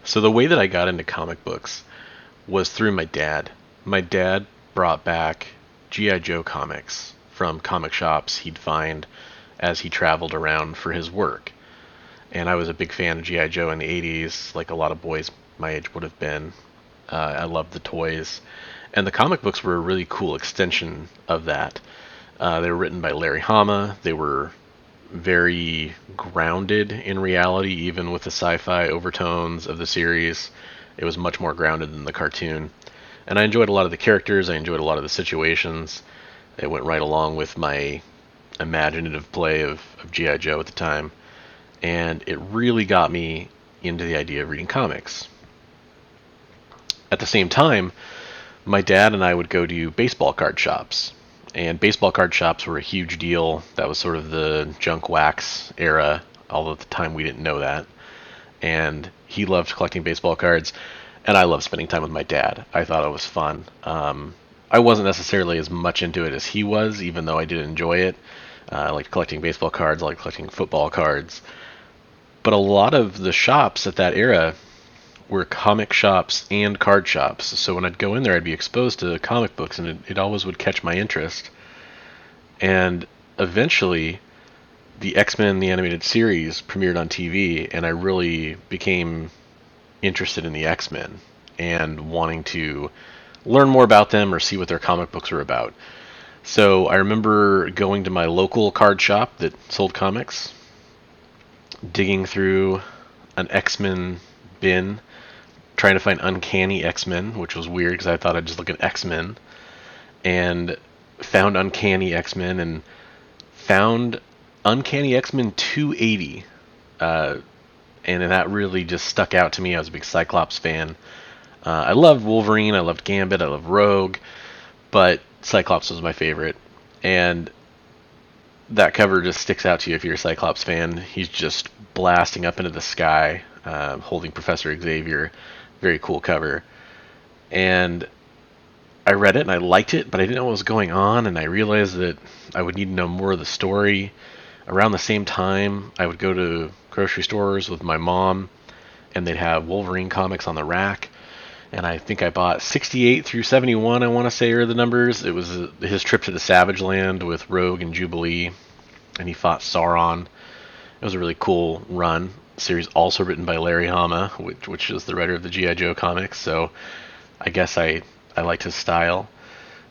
So the way that I got into comic books was through my dad. My dad brought back G.I. Joe comics from comic shops he'd find as he traveled around for his work. And I was a big fan of G.I. Joe in the 80s, like a lot of boys my age would have been. I loved the toys. And the comic books were a really cool extension of that. They were written by Larry Hama. They were very grounded in reality, even with the sci-fi overtones of the series. It was much more grounded than the cartoon. And I enjoyed a lot of the characters. I enjoyed a lot of the situations. It went right along with my imaginative play of G.I. Joe at the time. And it really got me into the idea of reading comics. At the same time, my dad and I would go to baseball card shops. And baseball card shops were a huge deal. That was sort of the junk wax era, although at the time we didn't know that. And he loved collecting baseball cards, and I loved spending time with my dad. I thought it was fun. I wasn't necessarily as much into it as he was, even though I did enjoy it. I liked collecting baseball cards, I liked collecting football cards. But a lot of the shops at that era were comic shops and card shops. So when I'd go in there, I'd be exposed to comic books, and it always would catch my interest. And eventually, the X-Men the animated series premiered on TV, and I really became interested in the X-Men and wanting to learn more about them or see what their comic books were about. So I remember going to my local card shop that sold comics, digging through an X-Men bin, trying to find Uncanny X-Men, which was weird because I thought I'd just look at X-Men, and found Uncanny X-Men and found Uncanny X-Men 280. Uh, and that really just stuck out to me. I was a big Cyclops fan. I loved Wolverine, I loved Gambit, I loved Rogue, but Cyclops was my favorite. And that cover just sticks out to you if you're a Cyclops fan. He's just blasting up into the sky, holding Professor Xavier. Very cool cover. And I read it and I liked it, but I didn't know what was going on, and I realized that I would need to know more of the story. Around the same time, I would go to grocery stores with my mom, and they'd have Wolverine comics on the rack. And I think I bought 68 through 71, I want to say, are the numbers. It was his trip to the Savage Land with Rogue and Jubilee, and he fought Sauron. It was a really cool run. Series also written by Larry Hama, which is the writer of the G.I. Joe comics, so I guess I liked his style.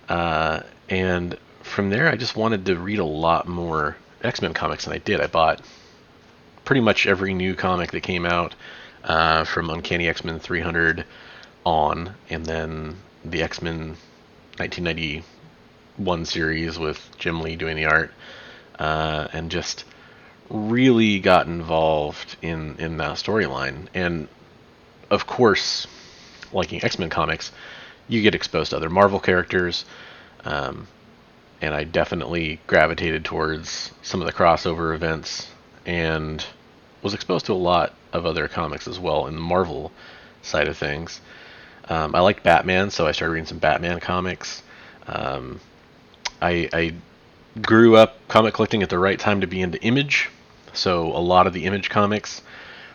And from there, I just wanted to read a lot more X-Men comics, and I did. I bought pretty much every new comic that came out from Uncanny X-Men 300 on, and then the X-Men 1991 series with Jim Lee doing the art, and just really got involved in that storyline. And of course, liking X-Men comics, you get exposed to other Marvel characters, um, and I definitely gravitated towards some of the crossover events and was exposed to a lot of other comics as well in the Marvel side of things. I liked Batman, so I started reading some Batman comics. Um, I grew up comic collecting at the right time to be into Image, so a lot of the Image comics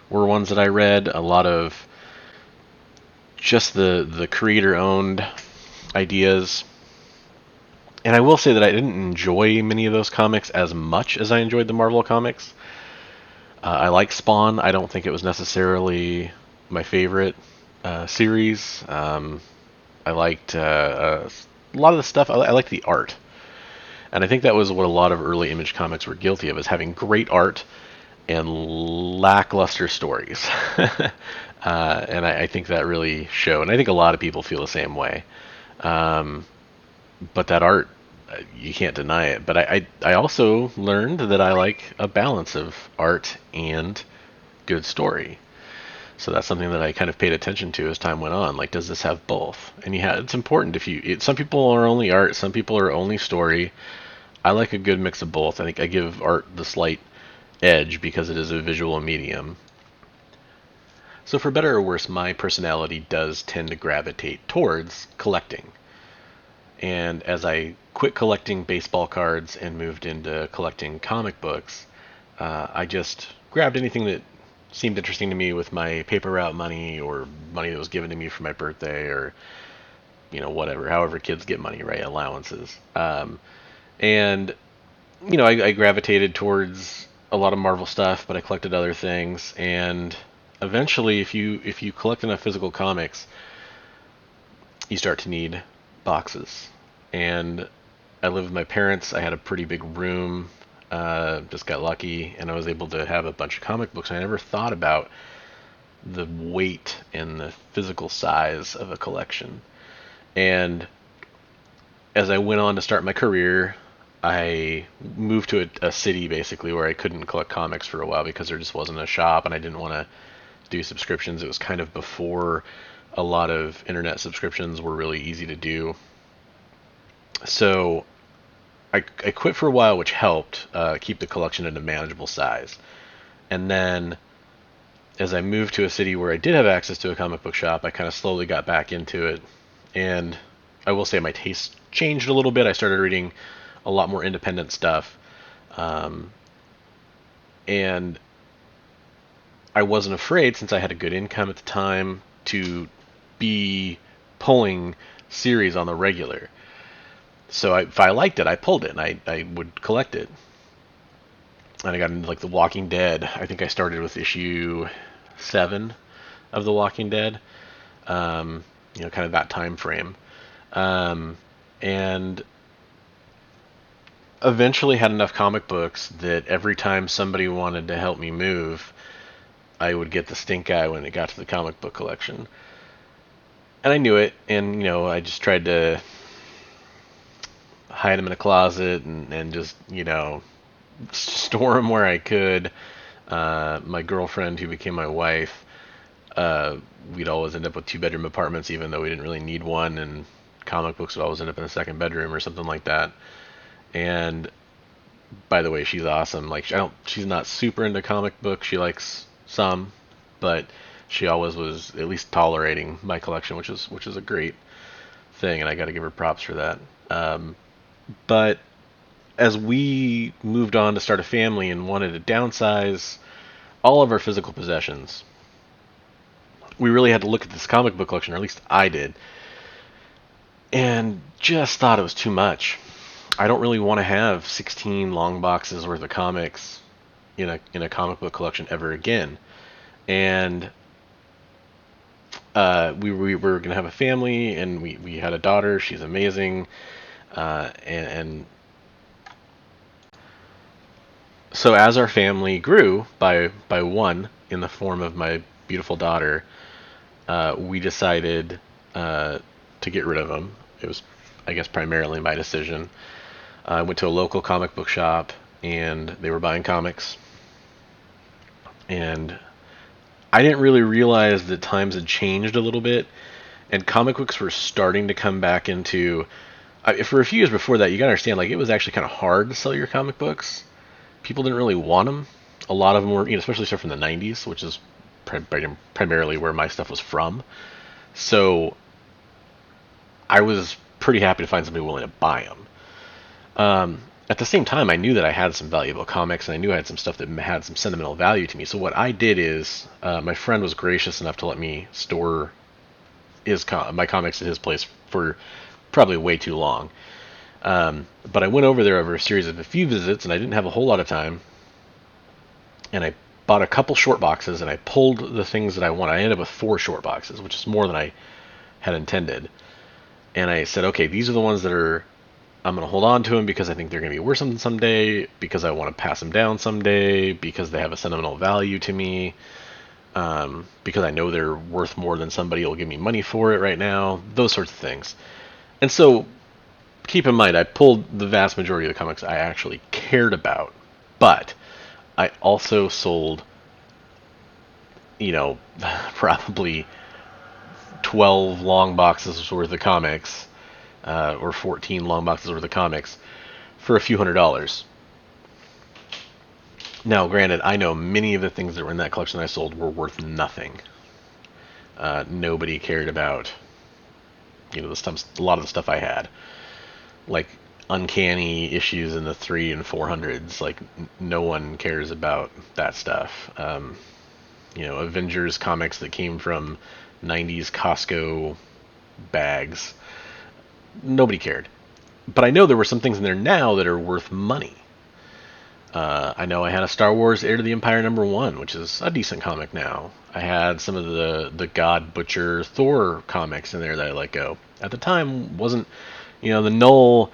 were ones that I read. A lot of just the creator owned ideas. And I will say that I didn't enjoy many of those comics as much as I enjoyed the Marvel comics. I like Spawn. I don't think it was necessarily my favorite series. I liked a lot of the stuff. I liked the art, and I think that was what a lot of early Image comics were guilty of: is having great art and lackluster stories. And I think that really showed. And I think a lot of people feel the same way. Um, but that art, you can't deny it. But I also learned that I like a balance of art and good story. So that's something that I kind of paid attention to as time went on. Like, does this have both? And it's important if some people are only art, some people are only story. I like a good mix of both. I think I give art the slight edge because it is a visual medium. So for better or worse, my personality does tend to gravitate towards collecting. And as I quit collecting baseball cards and moved into collecting comic books, I just grabbed anything that seemed interesting to me with my paper route money or money that was given to me for my birthday or whatever, however kids get money, right? Allowances. And I gravitated towards a lot of Marvel stuff, but I collected other things. And eventually, if you collect enough physical comics, you start to need boxes. And I lived with my parents. I had a pretty big room. Just got lucky, and I was able to have a bunch of comic books. And I never thought about the weight and the physical size of a collection. And as I went on to start my career, I moved to a city basically where I couldn't collect comics for a while because there just wasn't a shop, and I didn't want to do subscriptions. It was kind of before a lot of internet subscriptions were really easy to do. So I quit for a while, which helped keep the collection at a manageable size. And then as I moved to a city where I did have access to a comic book shop, I kind of slowly got back into it. And I will say my taste changed a little bit. I started reading a lot more independent stuff. Um, and I wasn't afraid, since I had a good income at the time, to be pulling series on the regular. So if I liked it, I pulled it, and I would collect it. And I got into like The Walking Dead. I think I started with issue 7 of The Walking Dead. Kind of that time frame. And eventually had enough comic books that every time somebody wanted to help me move, I would get the stink eye when it got to the comic book collection. And I knew it, and I just tried to hide them in a closet and just store them where I could. My girlfriend, who became my wife, we'd always end up with 2-bedroom apartments, even though we didn't really need one, and comic books would always end up in a second bedroom or something like that. And by the way, she's awesome. Like, she's not super into comic books. She likes some, but she always was at least tolerating my collection, which is a great thing, and I got to give her props for that. But as we moved on to start a family and wanted to downsize all of our physical possessions, we really had to look at this comic book collection, or at least I did, and just thought it was too much. I don't really want to have 16 long boxes worth of comics in a comic book collection ever again. And we were going to have a family, and we had a daughter. She's amazing. And so as our family grew by one in the form of my beautiful daughter, we decided to get rid of them. It was, I guess, primarily my decision. I went to a local comic book shop, and they were buying comics. And I didn't really realize that times had changed a little bit, and comic books were starting to come back into. For a few years before that, you gotta understand, like, it was actually kind of hard to sell your comic books. People didn't really want them. A lot of them were, especially stuff from the '90s, which is primarily where my stuff was from. So I was pretty happy to find somebody willing to buy them. At the same time, I knew that I had some valuable comics, and I knew I had some stuff that had some sentimental value to me. So what I did is, my friend was gracious enough to let me store my comics at his place for probably way too long. But I went over there over a series of a few visits, and I didn't have a whole lot of time. And I bought a couple short boxes, and I pulled the things that I wanted. I ended up with 4 short boxes, which is more than I had intended. And I said, okay, these are the ones that I'm going to hold on to them because I think they're going to be worth something someday, because I want to pass them down someday, because they have a sentimental value to me, because I know they're worth more than somebody will give me money for it right now, those sorts of things. And so, keep in mind, I pulled the vast majority of the comics I actually cared about, but I also sold, probably 12 long boxes worth of comics, or 14 long boxes worth of comics, for a few $100s. Now, granted, I know many of the things that were in that collection that I sold were worth nothing. Nobody cared about, the stuff, a lot of the stuff I had, like uncanny issues in the 300s and 400s. Like, no one cares about that stuff. Avengers comics that came from 90s Costco bags. Nobody cared. But I know there were some things in there now that are worth money. I know I had a Star Wars Heir to the Empire #1, which is a decent comic now. I had some of the God Butcher Thor comics in there that I let go. At the time, wasn't the Null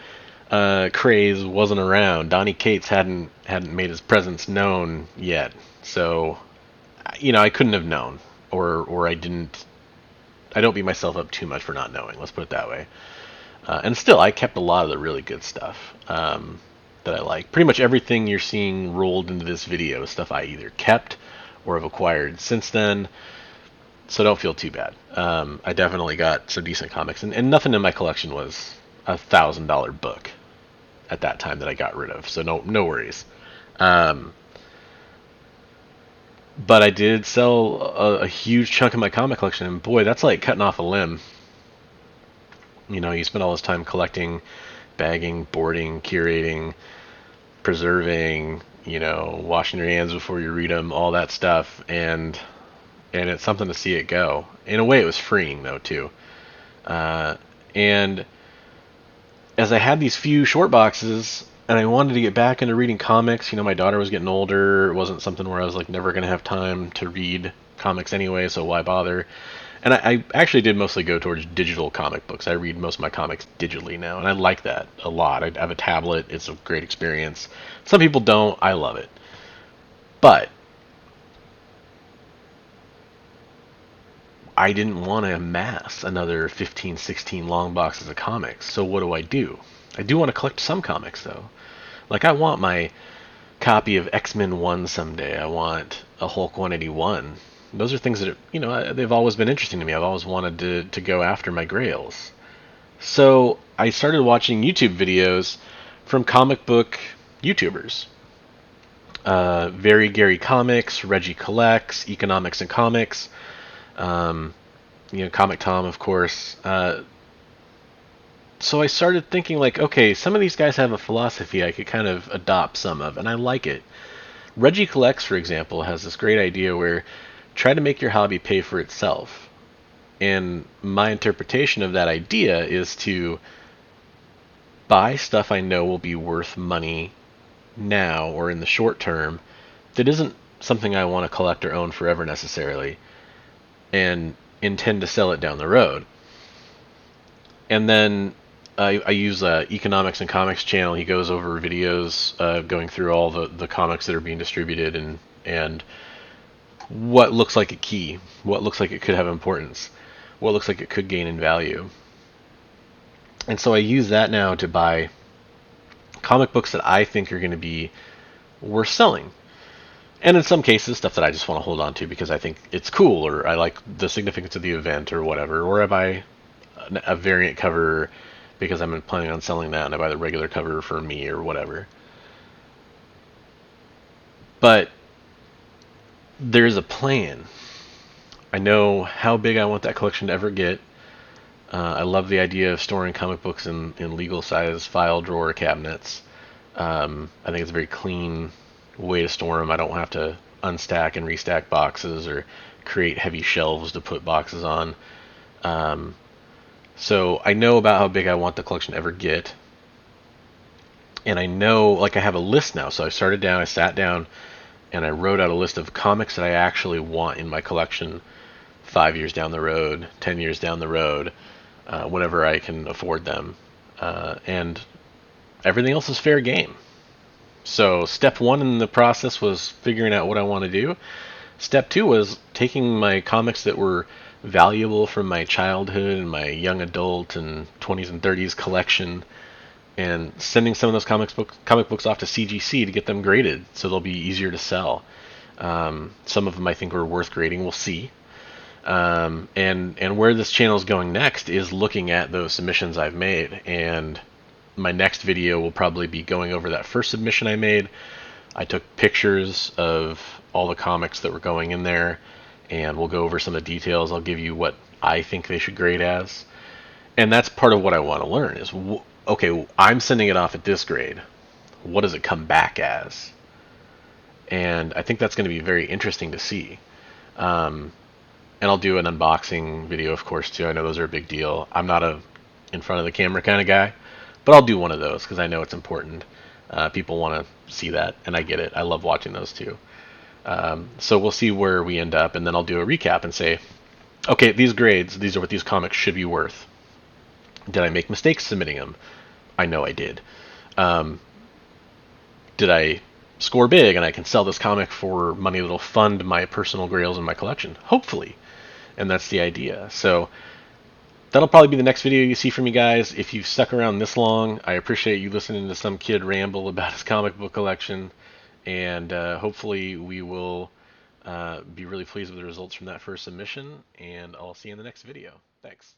craze wasn't around. Donny Cates hadn't made his presence known yet, so I couldn't have known, or I didn't. I don't beat myself up too much for not knowing. Let's put it that way. And still, I kept a lot of the really good stuff that I like. Pretty much everything you're seeing rolled into this video is stuff I either kept or have acquired since then. So don't feel too bad. I definitely got some decent comics, and nothing in my collection was $1,000 book at that time that I got rid of. So no worries. But I did sell a huge chunk of my comic collection, and boy, that's like cutting off a limb. You spend all this time collecting, bagging, boarding, curating, preserving, washing your hands before you read them, all that stuff, and it's something to see it go. In a way, it was freeing though too. And as I had these few short boxes, and I wanted to get back into reading comics, my daughter was getting older. It wasn't something where I was like never gonna have time to read comics anyway, so why bother? And I actually did mostly go towards digital comic books. I read most of my comics digitally now, and I like that a lot. I have a tablet. It's a great experience. Some people don't. I love it. But I didn't want to amass another 15, 16 long boxes of comics. So what do? I do want to collect some comics, though. Like, I want my copy of X-Men 1 someday. I want a Hulk 181. Those are things that, they've always been interesting to me. I've always wanted to go after my grails. So I started watching YouTube videos from comic book YouTubers. Very Gary Comics, Reggie Collects, Economics and Comics, Comic Tom, of course. So I started thinking, like, okay, some of these guys have a philosophy I could kind of adopt some of, and I like it. Reggie Collects, for example, has this great idea where try to make your hobby pay for itself. And my interpretation of that idea is to buy stuff I know will be worth money now or in the short term that isn't something I want to collect or own forever necessarily, and intend to sell it down the road. And then I use Economics and Comics channel. He goes over videos going through all the comics that are being distributed and what looks like a key, what looks like it could have importance, what looks like it could gain in value. And so I use that now to buy comic books that I think are going to be worth selling. And in some cases, stuff that I just want to hold on to because I think it's cool, or I like the significance of the event, or whatever. Or I buy a variant cover because I'm planning on selling that, and I buy the regular cover for me, or whatever. But there's a plan. I know how big I want that collection to ever get. I love the idea of storing comic books in legal size file drawer cabinets. I think it's a very clean way to store them. I don't have to unstack and restack boxes or create heavy shelves to put boxes on. So I know about how big I want the collection to ever get. And I know, like, I have a list now. So I sat down, and I wrote out a list of comics that I actually want in my collection 5 years down the road, 10 years down the road, whenever I can afford them. And everything else is fair game. So step one in the process was figuring out what I want to do. Step two was taking my comics that were valuable from my childhood and my young adult and 20s and 30s collection, and sending some of those comic books off to CGC to get them graded so they'll be easier to sell. Some of them I think were worth grading. We'll see. And where this channel is going next is looking at those submissions I've made, and my next video will probably be going over that first submission I made. I took pictures of all the comics that were going in there, and we'll go over some of the details. I'll give you what I think they should grade as. And that's part of what I want to learn is, okay, I'm sending it off at this grade. What does it come back as? And I think that's going to be very interesting to see. And I'll do an unboxing video, of course, too. I know those are a big deal. I'm not a in front of the camera kind of guy, but I'll do one of those because I know it's important. People want to see that, and I get it. I love watching those too. So we'll see where we end up, and then I'll do a recap and say, okay, these grades, these are what these comics should be worth. Did I make mistakes submitting them? I know I did. Um, did I score big and I can sell this comic for money that'll fund my personal grails in my collection? Hopefully. And that's the idea. So that'll probably be the next video you see from me guys. If you've stuck around this long, I appreciate you listening to some kid ramble about his comic book collection. And hopefully we will be really pleased with the results from that first submission. And I'll see you in the next video. Thanks.